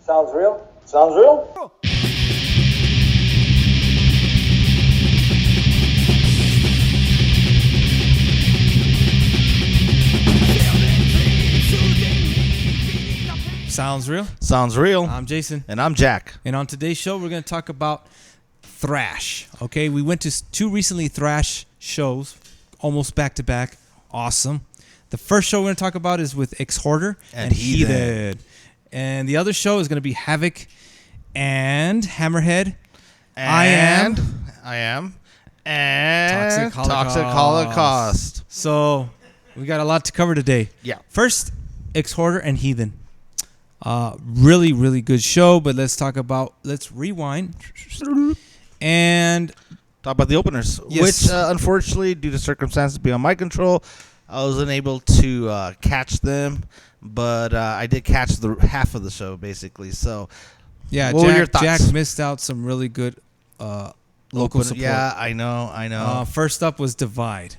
Sounds real? Sounds real? Sounds real? Sounds real. I'm Jason. And I'm Jack. And on today's show, we're going to talk about Thrash. Okay, we went to two recently Thrash shows, almost back to back. Awesome. The first show we're going to talk about is with Exhorder and Heathen. And the other show is going to be Havok and Hammerhead. And I am. And Toxic Holocaust. So we got a lot to cover today. Yeah. First, Exhorder and Heathen. Really, really good show, but let's rewind and talk about the openers, yes. Which unfortunately, due to circumstances beyond my control, I was unable to catch them, but I did catch the half of the show, basically. So, yeah, what were your thoughts? Jack missed out some really good local support. Yeah, I know. First up was Divide.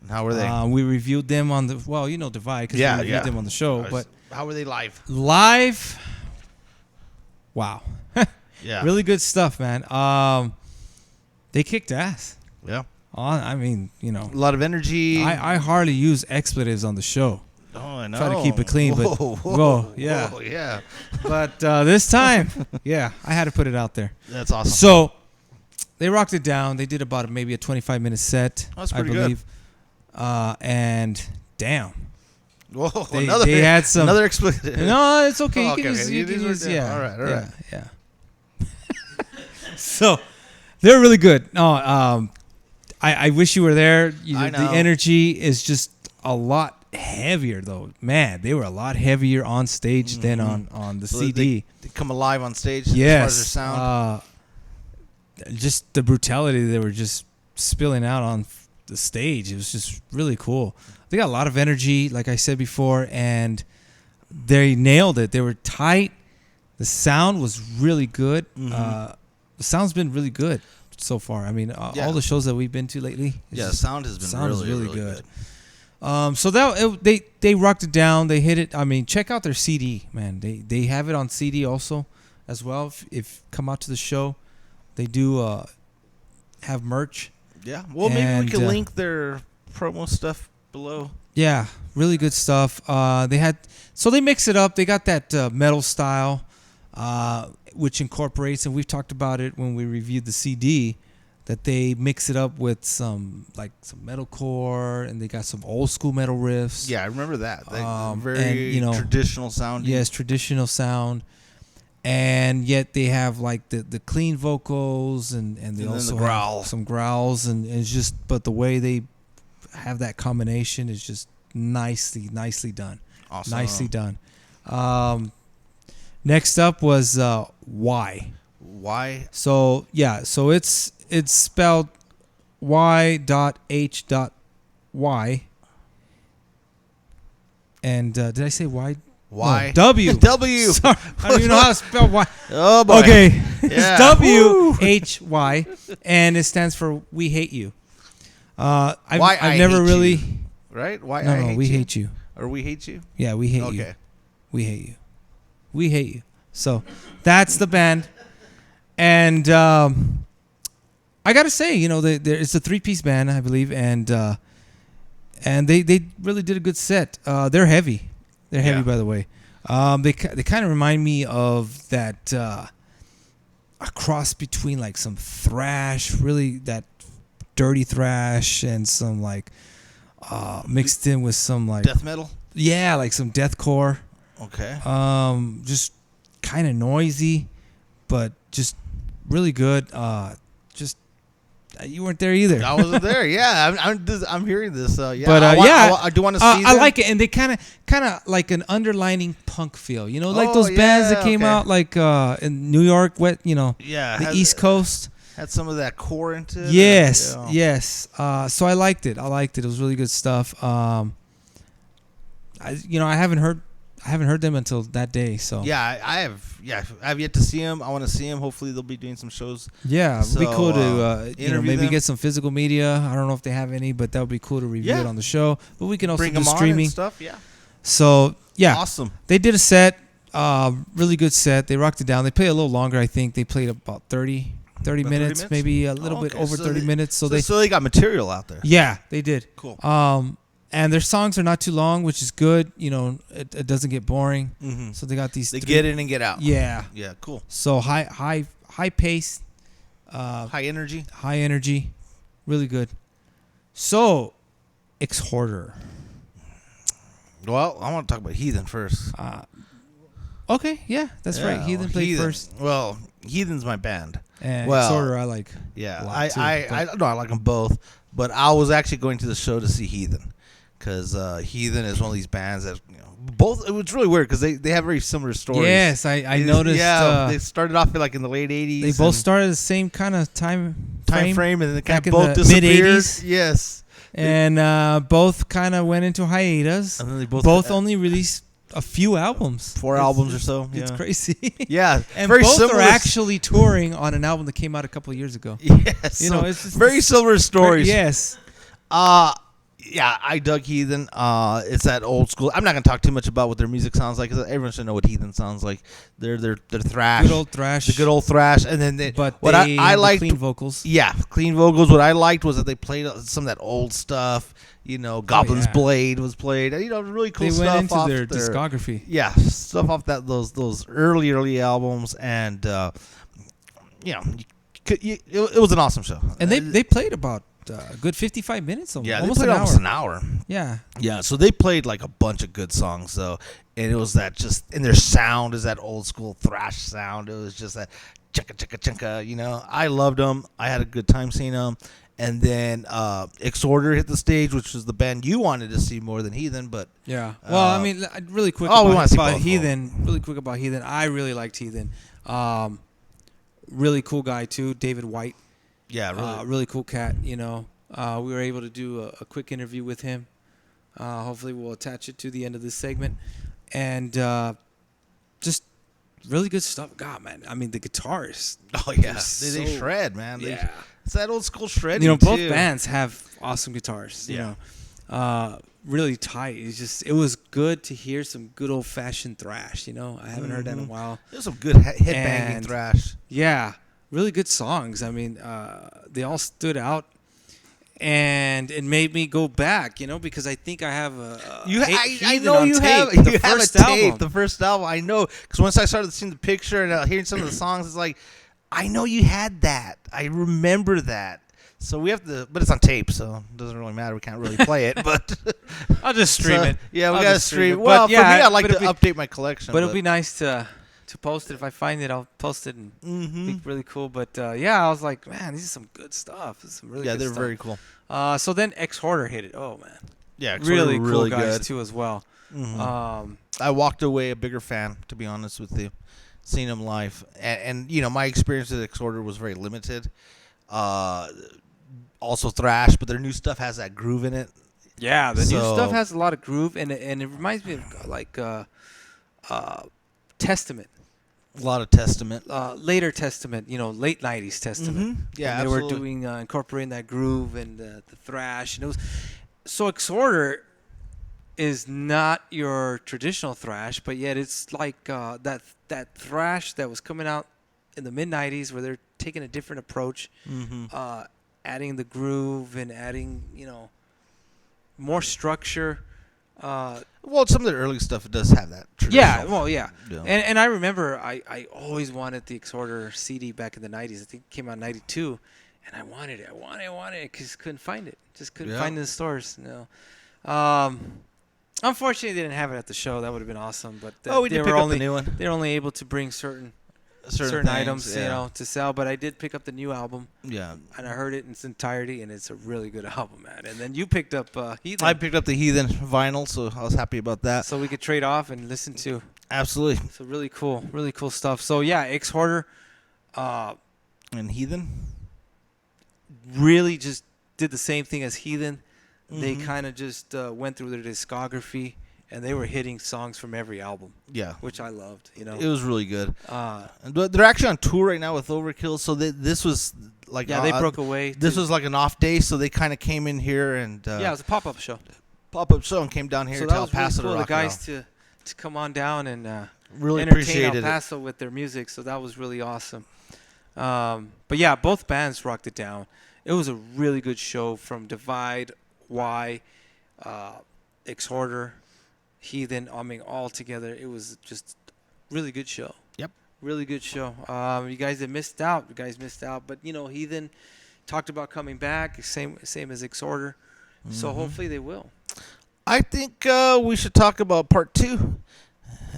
How were they? We reviewed them on the, Divide, because we reviewed them on the show, but how were they live? Live, wow. Yeah. Really good stuff, man. They kicked ass. Yeah. I mean, a lot of energy. I hardly use expletives on the show. Oh, I know. Try to keep it clean, yeah. Whoa, yeah. But this time, I had to put it out there. That's awesome. So they rocked it down. They did about maybe a 25-minute set, that's pretty I believe. Good. And damn. Whoa, they had some another expletive. No, it's okay. You can use, yeah. All right. Yeah. So they're really good. No, I wish you were there. I know. The energy is just a lot heavier, though. Man, they were a lot heavier on stage than on the CD. They come alive on stage. Yes. As far as their sound. Just the brutality they were just spilling out on the stage. It was just really cool. They got a lot of energy, like I said before, and they nailed it. They were tight. The sound was really good. The sound's been really good so far. I mean, all the shows that we've been to lately. The sound has been really good. So they rocked it down. They hit it. I mean, check out their CD, man. They have it on CD also as well. If come out to the show, they do have merch. Yeah. Well, maybe we can link their promo stuff below. Yeah, really good stuff. They mix it up. They got that metal style, which incorporates, and we've talked about it when we reviewed the CD, that they mix it up with some metalcore, and they got some old school metal riffs. Yeah, I remember that. Very traditional sound. Yes, traditional sound. And yet they have like the clean vocals, and they also have some growls, and it's just, but the way they have that combination is just nicely done. Awesome. Nicely done. Next up was Y. Y. So it's spelled Y.H.Y. And did I say Y? Y. No, W. W. Sorry, I don't even know how to spell Y. Oh boy. Okay. Yeah. It's W.H.Y. and it stands for We Hate You. I've never really. You. Right? Why? No, we hate you. Or we hate you? Yeah, we hate you. Okay. We hate you. We hate you. So that's the band. And I got to say, it's a 3-piece band, I believe, and they really did a good set. They're heavy. They're heavy, by the way. They kind of remind me of that a cross between like some thrash, really that dirty thrash, and some like mixed in with some like death metal. Yeah, like some deathcore. Okay. Just kind of noisy, but just really good. You weren't there either. I wasn't there. Yeah, I'm hearing this. Yeah, but I do want to see. I like it, and they kind of like an underlining punk feel. Like those bands that came out like in New York, the East Coast. Had some of that core into it. Yes. So I liked it. It was really good stuff. I haven't heard them until that day. So yeah, I have yet to see them. I want to see them. Hopefully they'll be doing some shows. Yeah, it'd be cool to maybe them. get some physical media. I don't know if they have any, but that would be cool to review it on the show. But we can also bring do them streaming on and stuff. Yeah. So yeah, awesome. They did a set. Really good set. They rocked it down. They played a little longer, I think. They played about 30 minutes, maybe a little bit over 30 minutes. So they got material out there. Yeah, they did. Cool. And their songs are not too long, which is good. You know, it doesn't get boring. Mm-hmm. So they got these. They get in and get out. Yeah. Yeah. Cool. So high pace. High energy. High energy. Really good. So, Exhorder. Well, I want to talk about Heathen first. Okay, yeah, that's right. Heathen played first. Well, Heathen's my band. And Exhorder I like. Yeah, a lot too, I like them both. But I was actually going to the show to see Heathen. Because Heathen is one of these bands that, both, it was really weird because they have very similar stories. Yes, I noticed. Yeah, they started off in the late 80s. They both started the same kind of time frame, and then they kind back of both in the disappeared. mid-80s. Yes. And both kind of went into hiatus. And then they both only released a few albums. 4 albums or so. It's crazy. Yeah. And very both similar. are actually touring on an album that came out a couple of years ago. Yes. You know, it's just very similar stories. Yes. Yeah, I dug Heathen. It's that old school. I'm not gonna talk too much about what their music sounds like, because everyone should know what Heathen sounds like. They're thrash, Good old thrash. the good old thrash. And then I liked, clean vocals. Yeah, clean vocals. What I liked was that they played some of that old stuff. Goblin's Blade was played. Really cool stuff. They went into off their discography. Yeah, stuff off those early albums, and it was an awesome show. And they played about a good 55 minutes. Almost an hour. Yeah. Yeah, so they played like a bunch of good songs, though, and it was and their sound is that old school thrash sound. It was just that chunka chunka chunka. I loved them. I had a good time seeing them. And then Exhorder hit the stage, which was the band you wanted to see more than Heathen, but yeah. Well, I mean, really quick about Heathen. Really quick about Heathen. I really liked Heathen. Really cool guy too, David White. Yeah, really. Really cool cat. We were able to do a quick interview with him. Hopefully, we'll attach it to the end of this segment, and just really good stuff. God, man, I mean, the guitarists. Oh yeah, they shred, man. Yeah, it's that old school shredding. Both too. bands have awesome guitars. Really tight. It was good to hear some good old fashioned thrash. I haven't heard that in a while. There's some good headbanging thrash. Yeah. Really good songs. I mean, they all stood out, and it made me go back, because I think I have I know you have a tape. The first album, I know, because once I started seeing the picture and hearing some of the songs, it's like, I know you had that. I remember that. So we have to, but it's on tape, so it doesn't really matter. We can't really play it, but I'll just stream it. Yeah, we gotta stream. Well, for me, I'd like to update my collection. But it'll be nice to post it. If I find it, I'll post it and be really cool. But I was like, man, these are some good stuff. This is some really good they're stuff. very cool. So then Exhorder hit it. Oh man, yeah, really cool really guys good. too as well. Mm-hmm. I walked away a bigger fan, to be honest with you, seeing them live, and my experience with Exhorder was very limited. Also thrash, but their new stuff has that groove in it. Yeah, the new stuff has a lot of groove, and it reminds me of like Testament. A lot of Testament. Later Testament, late 90s Testament. Mm-hmm. Yeah, and they were doing incorporating that groove and the thrash, and it was so Exhorder is not your traditional thrash, but yet it's like that thrash that was coming out in the mid 90s, where they're taking a different approach, adding the groove and adding more structure. Well, some of the early stuff, it does have that traditional. Yeah. And I remember I always wanted the Exhorder CD back in the 90s. I think it came out in 92, and I wanted it. I wanted it because couldn't find it. Just couldn't find it in the stores. Unfortunately, they didn't have it at the show. That would have been awesome. But we did pick up the new one. They're only able to bring certain items, to sell. But I did pick up the new album. Yeah. And I heard it in its entirety, and it's a really good album, man. And then you picked up Heathen. I picked up the Heathen vinyl, so I was happy about that. So we could trade off and listen to. Absolutely. So really cool stuff. So yeah, Exhorder. And Heathen? Really just did the same thing as Heathen. Mm-hmm. They kind of just went through their discography, and they were hitting songs from every album. Yeah. Which I loved, It was really good. They're actually on tour right now with Overkill, so this was like... Yeah, they broke away. This was like an off day, so they kind of came in here and... it was a pop-up show. And came down here to El Paso to rock the guys to come on down and Really entertain appreciated El it. Paso with their music, so that was really awesome. But yeah, both bands rocked it down. It was a really good show from Divide, Y, Exhorder, Heathen. I mean, all together, it was just really good show. Yep. Really good show. You guys have missed out. You guys missed out. But Heathen talked about coming back, same as Exhorder. So hopefully they will. I think we should talk about part 2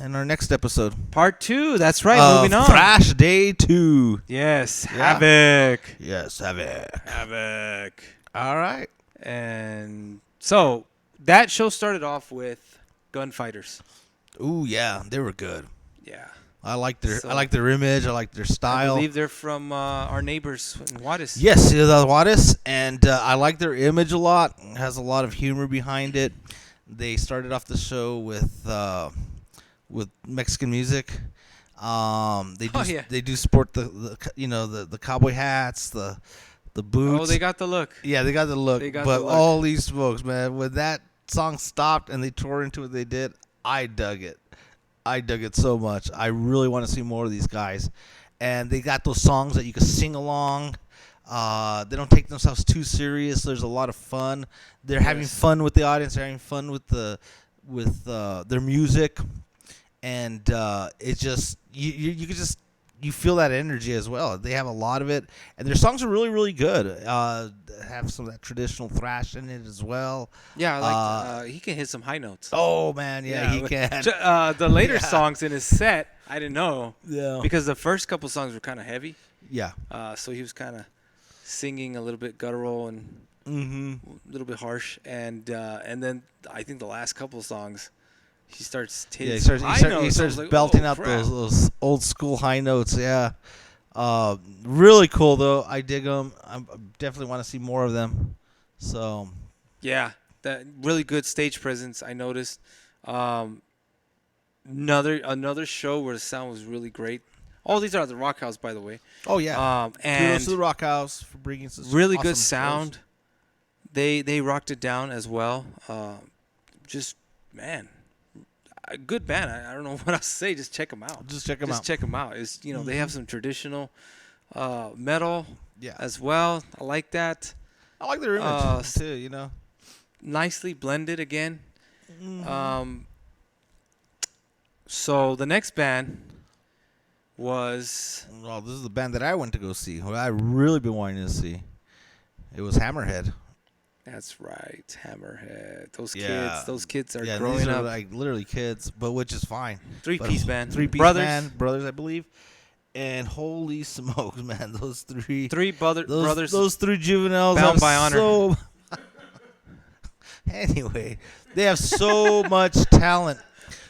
in our next episode. Part 2. That's right. Moving on. Thrash Day 2. Yes. Yeah. Havok. Yes, Havok. Havok. All right. And so that show started off with Gunfighters. Ooh, yeah, they were good. Yeah. I like their image. I like their style. I believe they're from our neighbors in Juarez. Yes, the Juarez, and I like their image a lot. It has a lot of humor behind it. They started off the show with Mexican music. They do sport the cowboy hats, the boots. Oh, they got the look. Yeah, they got the look. But all these folks, man, when that song stopped and they tore into what they did, I dug it. I dug it so much. I really want to see more of these guys. And they got those songs that you can sing along. They don't take themselves too serious. There's a lot of fun. They're having fun with the audience. They're having fun with their music. And it's just you could just you feel that energy as well. They have a lot of it, and their songs are really, really good. Have some of that traditional thrash in it as well. Yeah, I like he can hit some high notes. Oh man, yeah, he can. The later songs in his set, I didn't know. Yeah. Because the first couple songs were kind of heavy. Yeah. So he was kind of singing a little bit guttural and a little bit harsh, and then I think the last couple songs. He starts hitting he starts like, belting out those old school high notes. Yeah, really cool though. I dig them. I definitely want to see more of them. So yeah, that really good stage presence. I noticed. Another show where the sound was really great. All these are at the Rock House, by the way. Oh yeah, and kudos to the Rock House for bringing some really awesome good sound. shows. They rocked it down as well. Just man. A good band. I don't know what else to say. Just check them out. Just check them out. It's they have some traditional metal Yeah. as well. I like that. I like their image too. Nicely blended again. So the next band was. Well, this is the band that I went to go see. Who I really been wanting to see. It was Hammerhead. That's right, Hammerhead. Those kids are these growing are up. like literally kids, but which is fine. Three-piece band. Brothers, I believe. And holy smokes, man, those three brothers. Those three juveniles bound by honor. Anyway, they have so much talent.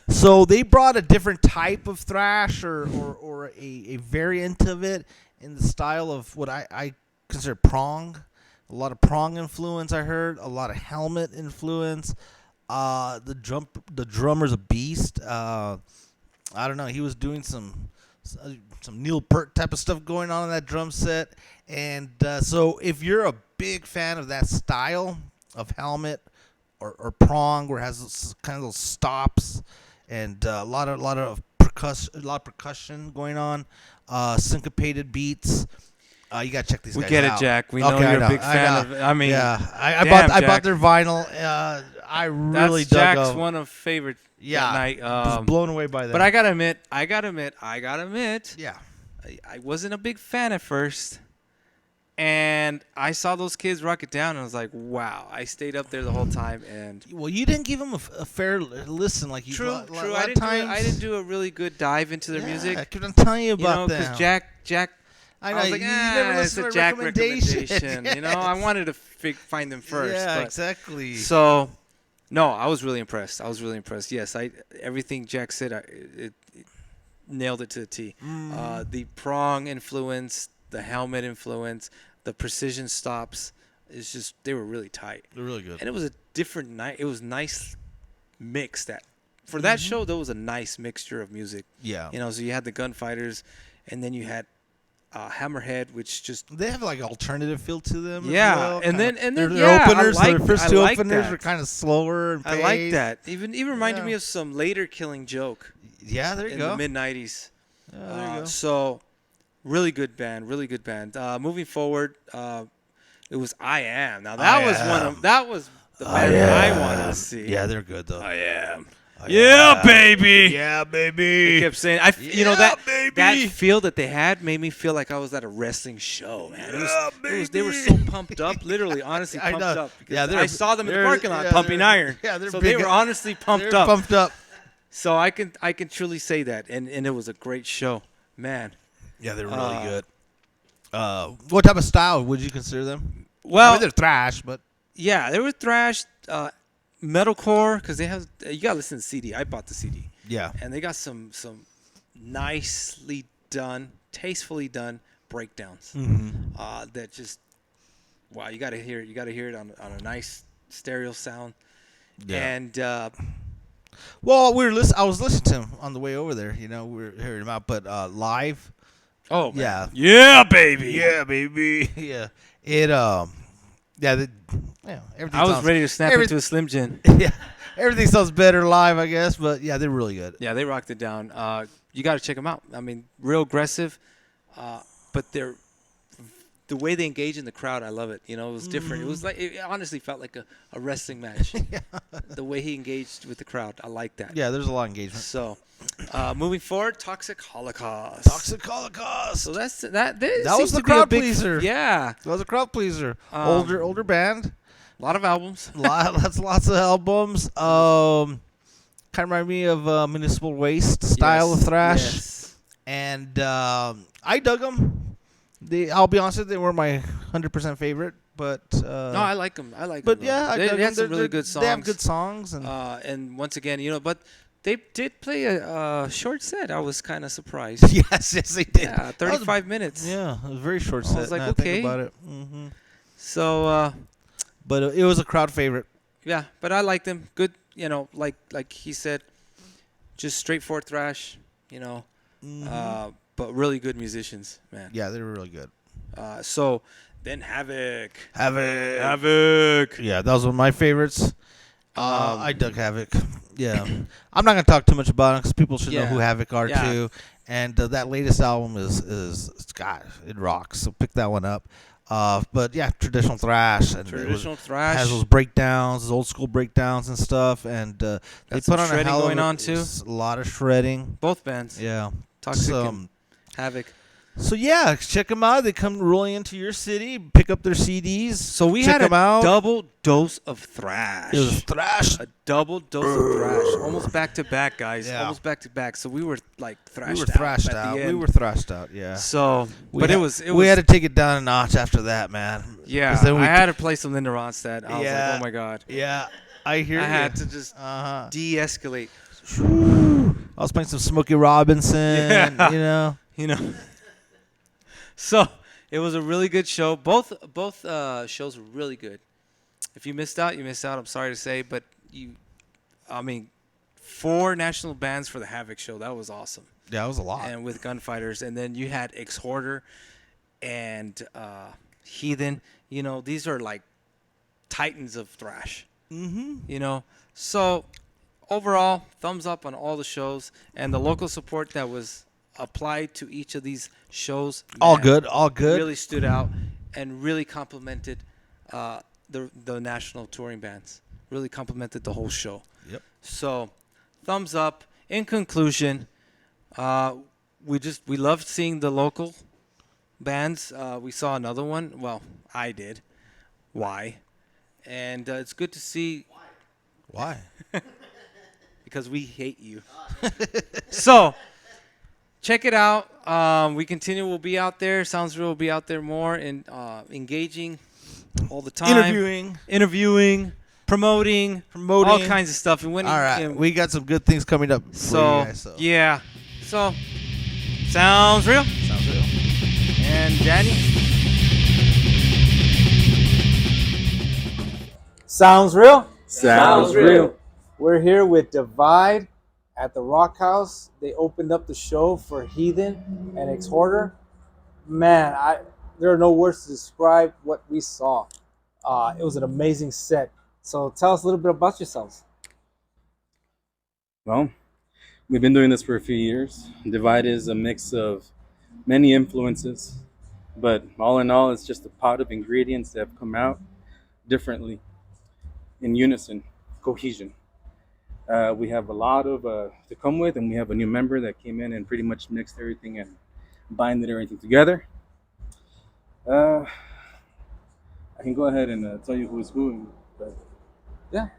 So they brought a different type of thrash or a variant of it in the style of what I consider prong. A lot of prong influence, I heard. A lot of helmet influence. The drummer's a beast. I don't know. He was doing some Neil Peart type of stuff going on in that drum set. And so if you're a big fan of that style of helmet or prong, where it has kind of those stops and a lot of percussion going on, syncopated beats. You gotta check these guys out. We get it, Jack. We know you're a big fan of it. I mean, yeah, I bought their vinyl. I really dug Jack's them. one of favorite. Yeah, that night. was blown away by that. But I gotta admit. Yeah, I wasn't a big fan at first, and I saw those kids rock it down, and I was like, wow. I stayed up there the whole time, and well, you didn't give them a fair listen, like you. True. I didn't do a really good dive into their music. I kept on telling you about them. Because Jack. I know, was like, you never it's listen a to Jack recommendation. recommendation. I wanted to find them first. Yeah, exactly. So, no, I was really impressed. Yes, everything Jack said, it nailed it to the T. The prong influence, the helmet influence, the precision stops, it's just they were really tight. They're really good. And it was a different night. It was nice mix for that show. There was a nice mixture of music. Yeah. So you had the Gunfighters, and then you had Hammerhead, which just They have like alternative feel to them. Yeah, as well, and then their yeah, openers, I their first I two like openers that. are kind of slower. And I like paced. that. Even reminded Yeah. me of some later Killing Joke Yeah, there you in go. the mid '90s. Yeah, there you go. So, really good band. Really good band. Moving forward, it was I Am. Now that was the band I wanted to see. Yeah, they're good though. I Am. Yeah, baby. Yeah, They baby. kept saying, baby. that feel that they had made me feel like I was at a wrestling show, man. They were so pumped up, literally, honestly I pumped know. up. Because Yeah, I saw them in the parking lot yeah, pumping they're- iron. yeah, they're so big- they were honestly pumped They're up. pumped up. So I can truly say that, and it was a great show, man. Yeah, they're really good. What type of style would you consider them? Well, I mean, they're thrash, but yeah, they were thrash, metalcore, because they have. You gotta listen to the CD. I bought the CD. yeah, And they got some nicely done, tastefully done breakdowns. That just wow, you gotta hear it. You gotta hear it on a nice stereo sound. Yeah. And well, I was listening to him on the way over there. You know, we were hearing him out, but live. oh Yeah. yeah, baby. Yeah, baby. Yeah. It everything I was sounds, ready to snap every- into a Slim Jim. Yeah. Everything sounds better live, I guess, but yeah, they're really good. Yeah, they rocked it down. You got to check them out. I mean, real aggressive, but the way they engage in the crowd, I love it. You know, it was different. It was like it honestly felt like a wrestling match. The way he engaged with the crowd, I like that. Yeah, there's a lot of engagement. So, moving forward, Toxic Holocaust. Toxic Holocaust. So that That was seems the to be a crowd big, pleaser. Yeah, That was a crowd pleaser. Um, Older band. a lot of albums. Lots of albums. Kind of remind me of Municipal Waste style of thrash. Yes. And I dug them. I'll be honest with you, they were my 100% favorite. But No, I like them. But yeah, they dug had 'em. some really good songs. They have good songs, and And once again, you know, but they did play a short set. I was kind of surprised. yes, they did. Yeah, That was- 35 minutes. Yeah, it was a very short I set. was like, now I think okay. about it. So But it was a crowd favorite. yeah, but I liked them. Good, you know, like he said, just straightforward thrash. You know, but really good musicians, man. Yeah, they were really good. So then Havok. Havok. Yeah, that was one of my favorites. I dug Havok. Yeah. I'm not going to talk too much about it because people should know who Havok are, Yeah. too. And that latest album is God, it rocks. So pick that one up. But, yeah, traditional thrash. And Traditional thrash. has those breakdowns, those old school breakdowns and stuff. And they Got put some on a shredding hell of going on, too. A lot of shredding. Both bands. Yeah. Toxic and Havok. So yeah, check them out. They come rolling into your city, pick up their CDs. So we check had them a out. double dose of thrash. It was thrash. A double dose of thrash, almost back to back, guys. Yeah. Almost back to back. So we were like thrashed We were out. thrashed at out. the We end. were thrashed out. Yeah. So, We but had, it was. We had to take it down a notch after that, man. 'Cause Yeah, then we I had to play some Linda Ronstadt. I was Yeah. like, oh my god. Yeah, I hear I you. had to just Uh-huh. de-escalate. I was playing some Smokey Robinson. Yeah. You know. So it was a really good show. Both shows were really good. If you missed out, you missed out. I'm sorry to say, but 4 national bands for the Havok show. That was awesome. Yeah, it was a lot. And with Gunfighters, and then you had Exhorder and Heathen. You know, these are like titans of thrash. You know, so overall, thumbs up on all the shows and the local support that was applied to each of these shows. All man, good. All good. Really stood out and really complimented the national touring bands. Really complimented the whole show. Yep. So, thumbs up. In conclusion, we loved seeing the local bands. We saw another one. Well, I did. Why? And it's good to see. Why? Because we hate you. So, check it out. We continue. We'll be out there. SoundzReel will be out there more and engaging all the time. Interviewing, promoting, all kinds of stuff. And when All right, and we got some good things coming up. so, for you guys, yeah. So, SoundzReel Sounds real. and Danny. Sounds real? Sounds real. We're here with Divide at the Rock House. They opened up the show for Heathen and Exhorder. man, there are no words to describe what we saw. It was an amazing set. So tell us a little bit about yourselves. Well, we've been doing this for a few years. Divide is a mix of many influences, but all in all, it's just a pot of ingredients that have come out differently, in unison, cohesion. We have a lot of to come with, and we have a new member that came in and pretty much mixed everything and binded everything together. Uh, I can go ahead and tell you who's who, but Yeah.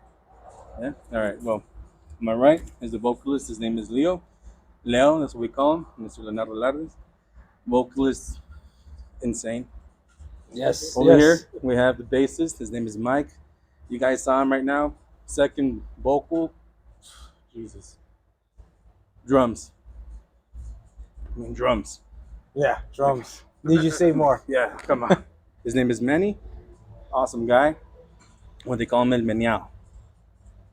yeah. All right. Well, on my right is the vocalist. His name is Leo. Leo, that's what we call him, Mr. Leonardo Lardes. Vocalist, insane. Yes. Over yes. here, we have the bassist. His name is Mike. You guys saw him right now. Second vocal, Jesus. Drums. I mean, drums. Yeah. Drums. Need you say more? Yeah, come on. His name is Manny. Awesome guy. What they call him, El Meñao.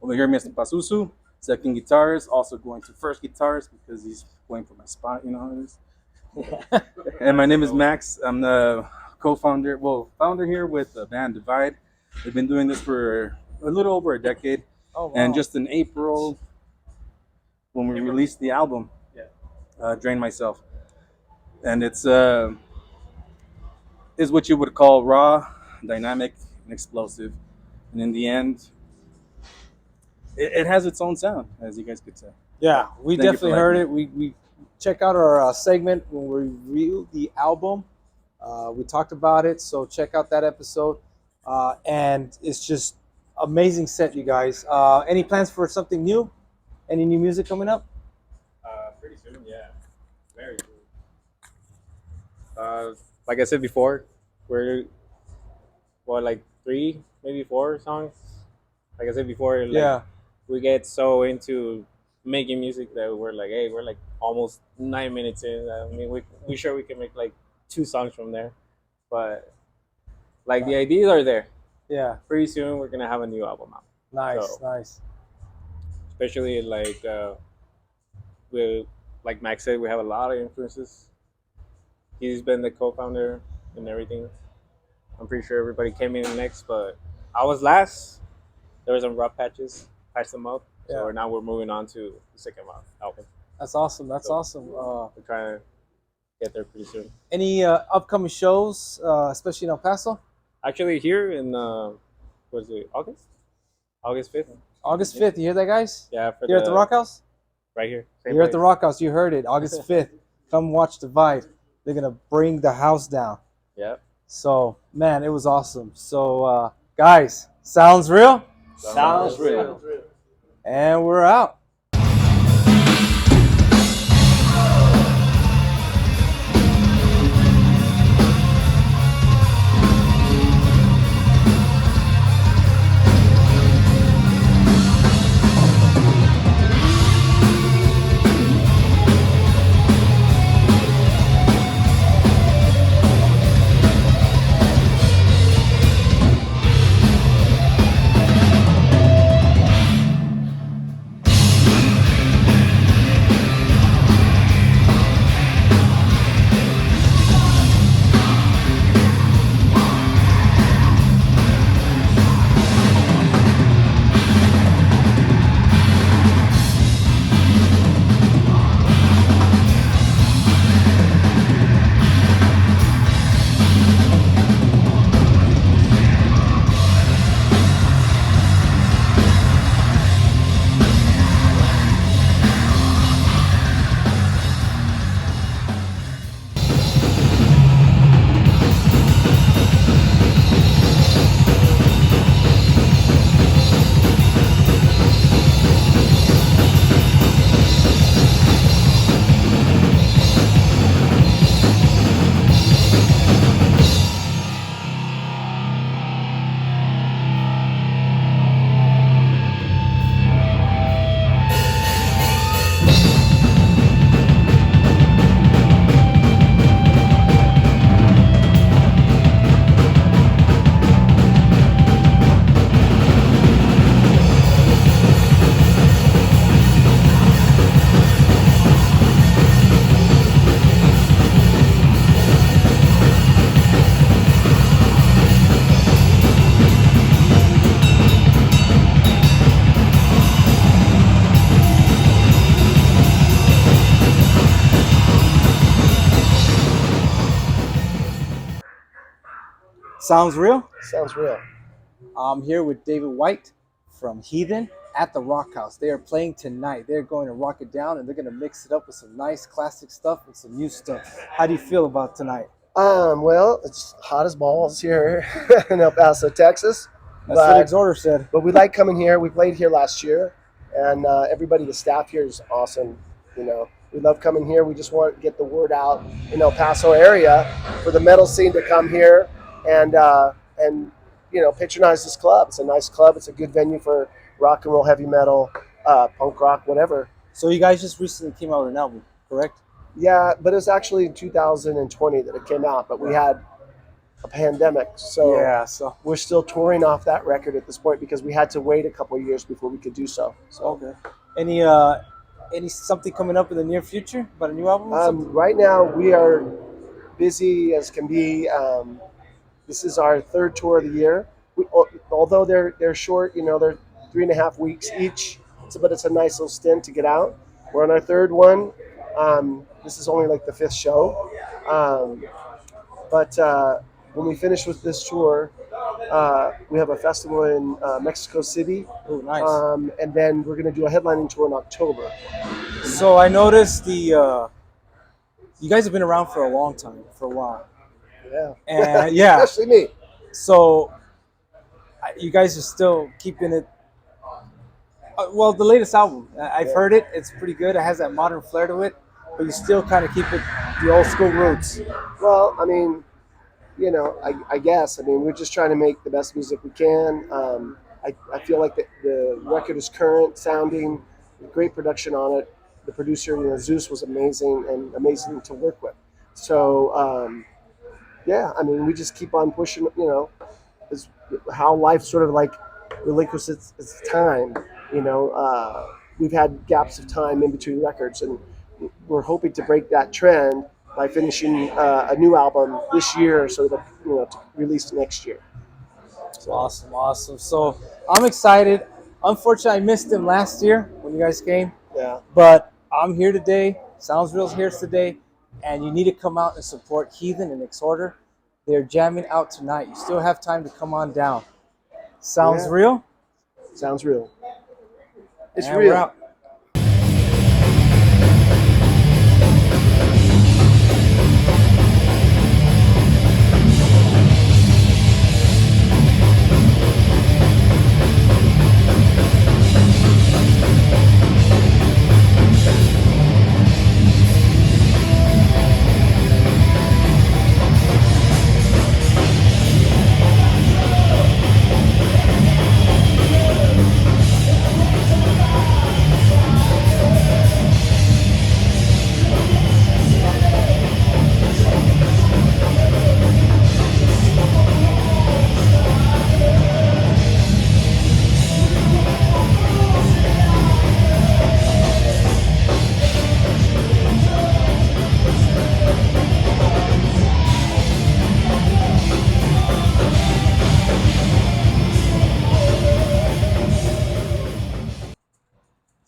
Over here, Mr. Pasusu. Second guitarist. Also going to first guitarist because he's going for my spot. You know how it is. And my name is Max. I'm the co-founder, founder here with the band Divide. We've been doing this for a little over a decade. Oh, wow. And just in April, when we released the album, Drain Myself. And it's is what you would call raw, dynamic, and explosive. And in the end, it has its own sound, as you guys could say. Yeah, we Thank you definitely for heard letting it. We check out our segment when we reviewed the album. We talked about it, so check out that episode. And it's just amazing set, you guys. Any plans for something new? Any new music coming up? Pretty soon, yeah. Very soon. Like I said before, we're like 3, maybe 4 songs. Like I said before, like, we get so into making music that we're like, hey, we're like almost 9 minutes in. I mean, we sure we can make like 2 songs from there, but like the ideas are there. Yeah, Pretty soon we're gonna have a new album out. nice, So- nice. Especially like we, like Max said, we have a lot of influences. He's been the co-founder and everything. I'm pretty sure everybody came in next, but I was last. There were some rough patches, patched them up. Yeah. So now we're moving on to the second album. That's awesome. That's So- awesome. We're trying to get there pretty soon. Any upcoming shows, especially in El Paso? Actually, here in what is it, August? August 5th. August 5th. You hear that, guys? Yeah, for Here at the Rock House? right here. Same You're at the place. Rock House. You heard it. August 5th. Come watch Divide. They're going to bring the house down. Yeah. So, man, it was awesome. So, guys, sounds real? Sounds real. And we're out. Sounds real. Sounds real. I'm here with David White from Heathen at the Rock House. They are playing tonight. They're going to rock it down, and they're going to mix it up with some nice classic stuff and some new stuff. How do you feel about tonight? Well, it's hot as balls here in El Paso, Texas. That's what Exhorder said. But we like coming here. We played here last year, and everybody, the staff here is awesome. You know, we love coming here. We just want to get the word out in El Paso area for the metal scene to come here and patronize this club. It's a nice club. It's a good venue for rock and roll, heavy metal, punk rock, whatever. So you guys just recently came out with an album, correct? Yeah, but it was actually in 2020 that it came out, but we had a pandemic, so we're still touring off that record at this point because we had to wait a couple of years before we could do so. Okay. Any something coming up in the near future about a new album? Or something? Right now we are busy as can be. This is our third tour of the year. Although they're short, they're 3.5 weeks each, but it's a nice little stint to get out. We're on our third one. This is only like the 5th show, but when we finish with this tour, we have a festival in Mexico City. Oh, nice. And then we're going to do a headlining tour in October. So I noticed you guys have been around for a long time, for a while. Yeah. And yeah. Especially me. So you guys are still keeping it. Well, the latest album, I've heard it. It's pretty good. It has that modern flair to it, but you still kind of keep it the old school roots. Well, I mean, I guess. I mean, we're just trying to make the best music we can. I feel like the record is current sounding, great production on it. The producer, Zeus, was amazing to work with. So, yeah, I mean, we just keep on pushing, is how life sort of like relinquishes its time. We've had gaps of time in between records, and we're hoping to break that trend by finishing a new album this year, so that to release next year. So. Awesome. So I'm excited. Unfortunately, I missed them last year when you guys came. Yeah. But I'm here today. SoundzReel's here today, and you need to come out and support Heathen and Exhorder. They're jamming out tonight. You still have time to come on down. Sounds real? Sounds real. It's and real. We're out.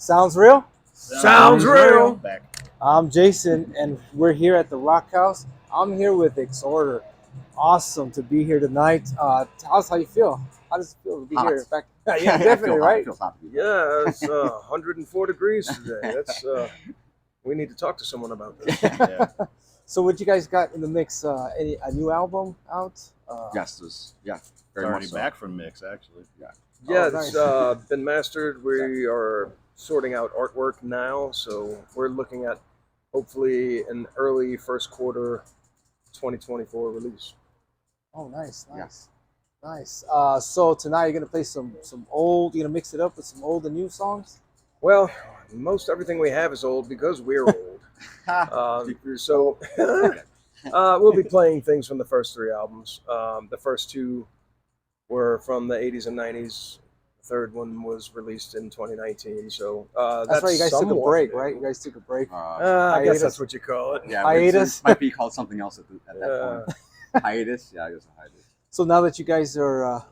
Sounds real? Sounds real. I'm Jason, and we're here at the Rock House. I'm here with Exhorder. Awesome to be here tonight. Tell us how you feel. How does it feel to be here? Back? Yeah, definitely, right? Yeah, it's 104 degrees today. That's we need to talk to someone about that. Yeah. So what you guys got in the mix? A new album out? Yes, very Already much so. back from mix, actually. Yeah, nice. it's been mastered. We are sorting out artwork now, so we're looking at hopefully an early first quarter 2024 release. Oh, nice. So tonight you're gonna play some old. You're gonna mix it up with some old and new songs. Well, most everything we have is old because we're old. So we'll be playing things from the first 3 albums. The first 2 were from the 80s and 90s. The 3rd one was released in 2019. So That's right. You guys took a break, right? You guys took a break. I guess that's what you call it. Yeah, Hiatus? it might be called something else at that point. Hiatus? Yeah, I guess a hiatus. So now that you guys are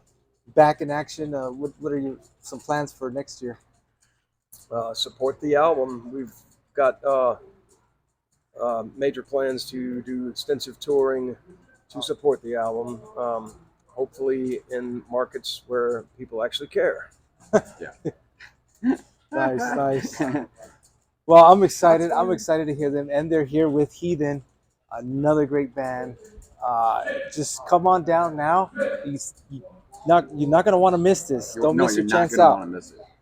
back in action, what are some plans for next year? Support the album. We've got major plans to do extensive touring to support the album. hopefully in markets where people actually care. Nice. Well, I'm excited. I'm excited to hear them, and they're here with Heathen, another great band. Just come on down now. You're not gonna want to miss this. Don't miss your chance out.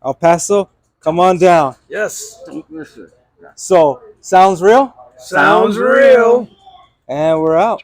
El Paso, come on down. Yes. Don't miss it. So, sounds real? Sounds real. And we're out.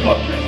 Fuck.